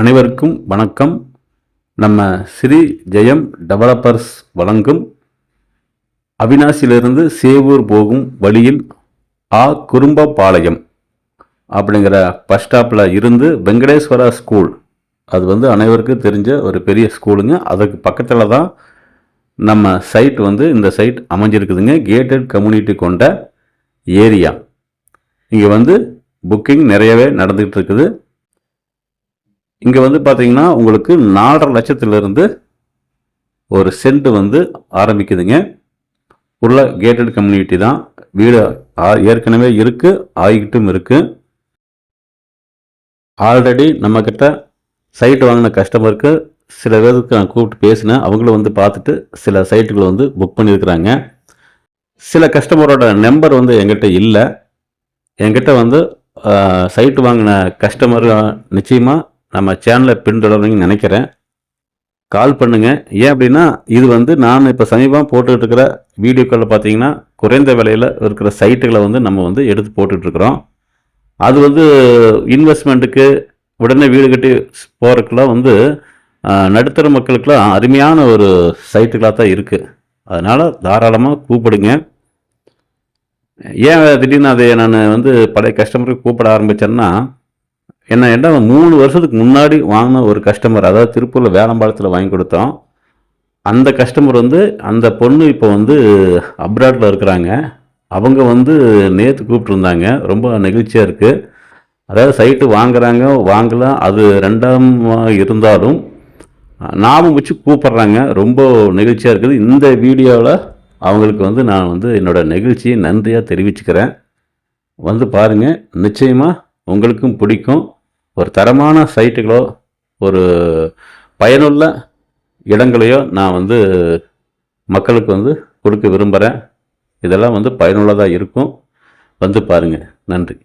அனைவருக்கும் வணக்கம். நம்ம ஸ்ரீ ஜெயம் டெவலப்பர்ஸ் வழங்கும் அவினாசியிலிருந்து சேவூர் போகும் வழியில் குறும்பபாளையம் அப்படிங்கிற பஸ் ஸ்டாப்பில் இருந்து வெங்கடேஸ்வரா ஸ்கூல், அது அனைவருக்கும் தெரிஞ்ச ஒரு பெரிய ஸ்கூலுங்க. அதுக்கு பக்கத்தில் தான் நம்ம சைட் இந்த சைட் அமைஞ்சிருக்குதுங்க. கேட்டட் கம்யூனிட்டி கொண்ட ஏரியா. இங்கே புக்கிங் நிறையவே நடந்துகிட்டு இருக்குது. இங்கே பார்த்தீங்கன்னா உங்களுக்கு 4.5 லட்சத்திலிருந்து ஒரு சென்ட் ஆரம்பிக்குதுங்க. உள்ள கேட்டட் கம்யூனிட்டி தான். வீடு ஏற்கனவே இருக்குது, ஆகிக்கிட்டும் இருக்குது. ஆல்ரெடி நம்மக்கிட்ட சைட்டு வாங்கின கஸ்டமருக்கு சில பேருக்கு நான் கூப்பிட்டு பேசினேன். அவங்களும் பார்த்துட்டு சில சைட்டுகளை புக் பண்ணியிருக்கிறாங்க. சில கஸ்டமரோட நம்பர் எங்கிட்ட இல்லை. என்கிட்ட சைட்டு வாங்கின கஸ்டமர் நிச்சயமாக நம்ம சேனலை பின்தொடர்றீங்கன்னு நினைக்கிறேன். கால் பண்ணுங்கள். ஏன் அப்படின்னா இது நான் இப்போ சமீபமாக போட்டுக்கிட்டு இருக்கிற வீடியோக்களில் பார்த்தீங்கன்னா குறைந்த விலையில் இருக்கிற சைட்டுகளை நம்ம எடுத்து போட்டுட்ருக்குறோம். அது இன்வெஸ்ட்மெண்ட்டுக்கு உடனே வீடு கட்டி போகிறதுக்கெலாம் நடுத்தர மக்களுக்கெல்லாம் அருமையான ஒரு சைட்டுகளாக தான் இருக்குது. அதனால் தாராளமாக கூப்பிடுங்க. ஏன் திடீர்னு அதை நான் பழைய கஸ்டமருக்கு கூப்பிட ஆரம்பித்தேன்னா, என்ன 3 வருஷத்துக்கு முன்னாடி வாங்கின ஒரு கஸ்டமர், அதாவது திருப்பூரில் வேலம்பாளத்தில் வாங்கி கொடுத்தோம். அந்த கஸ்டமர் அந்த பொண்ணு இப்போ அப்ராட்டில் இருக்கிறாங்க. அவங்க நேற்று கூப்பிட்ருந்தாங்க. ரொம்ப நெகிழ்ச்சியாக இருக்குது. அதாவது சைட்டு வாங்குறாங்க, வாங்கலாம், அது ரெண்டாம் இருந்தாலும் ஞாபகம் வச்சு கூப்பிட்றாங்க. ரொம்ப நெகிழ்ச்சியாக இருக்குது. இந்த வீடியோவில் அவங்களுக்கு நான் என்னோடய நெகிழ்ச்சியை நன்றியாக தெரிவிச்சுக்கிறேன். பாருங்கள், நிச்சயமாக உங்களுக்கும் பிடிக்கும். ஒரு தரமான சைட்டுகளோ ஒரு பயனுள்ள இடங்களையோ நான் மக்களுக்கு கொடுக்க விரும்புகிறேன். இதெல்லாம் பயனுள்ளதாக இருக்கும். பாருங்கள். நன்றி.